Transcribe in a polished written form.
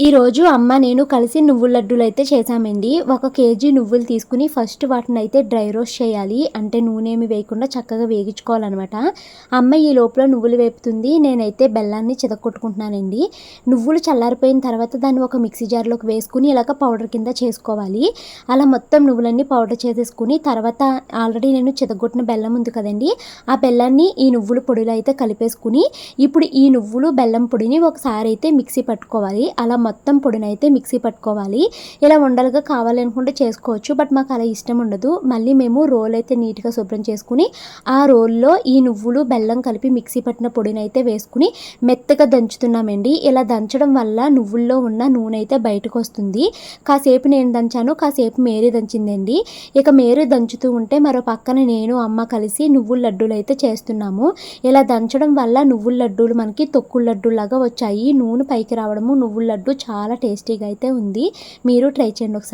ఈరోజు అమ్మ నేను కలిసి నువ్వుల లడ్డూలు అయితే చేశామండి. 1 కేజీ నువ్వులు తీసుకుని ఫస్ట్ వాటిని అయితే డ్రై రోస్ట్ చేయాలి. అంటే నూనె ఏమి వేయకుండా చక్కగా వేగించుకోవాలన్నమాట. అమ్మ ఈ లోపల నువ్వులు వేపుతుంది. నేనైతే బెల్లాన్ని చితక్కొట్టుకుంటున్నానండి. నువ్వులు చల్లారిపోయిన తర్వాత దాన్ని ఒక మిక్సీ జార్లోకి వేసుకుని ఇలాగ పౌడర్ కింద చేసుకోవాలి. అలా మొత్తం నువ్వులన్నీ పౌడర్ చేసేసుకుని తర్వాత ఆల్రెడీ నేను చితగొట్టిన బెల్లం ఉంది కదండి, ఆ బెల్లాన్ని ఈ నువ్వుల పొడిలో అయితే కలిపేసుకుని ఇప్పుడు ఈ నువ్వులు బెల్లం పొడిని ఒకసారి అయితే మిక్సీ పట్టుకోవాలి. అలా మొత్తం పొడినైతే మిక్సీ పట్టుకోవాలి. ఇలా ఉండలుగా కావాలనుకుంటే చేసుకోవచ్చు, బట్ మాకు అలా ఇష్టం ఉండదు. మళ్ళీ మేము రోల్ అయితే నీట్గా శుభ్రం చేసుకుని ఆ రోల్లో ఈ నువ్వులు బెల్లం కలిపి మిక్సీ పట్టిన పొడినైతే వేసుకుని మెత్తగా దంచుతున్నామండి. ఇలా దంచడం వల్ల నువ్వుల్లో ఉన్న నూనె అయితే బయటకు వస్తుంది. కాసేపు నేను దంచాను, కాసేపు మేరీ దంచిందండి. ఇక మేరీ దంచుతూ ఉంటే మరో పక్కన నేను అమ్మ కలిసి నువ్వుల లడ్డూలు అయితే చేస్తున్నాము. ఇలా దంచడం వల్ల నువ్వుల లడ్డూలు మనకి తొక్కుల లడ్డూలాగా వచ్చాయి. నూనె పైకి రావడము, నువ్వుల లడ్డు చాలా టేస్టీగా అయితే ఉంది. మీరు ట్రై చేయండి ఒకసారి.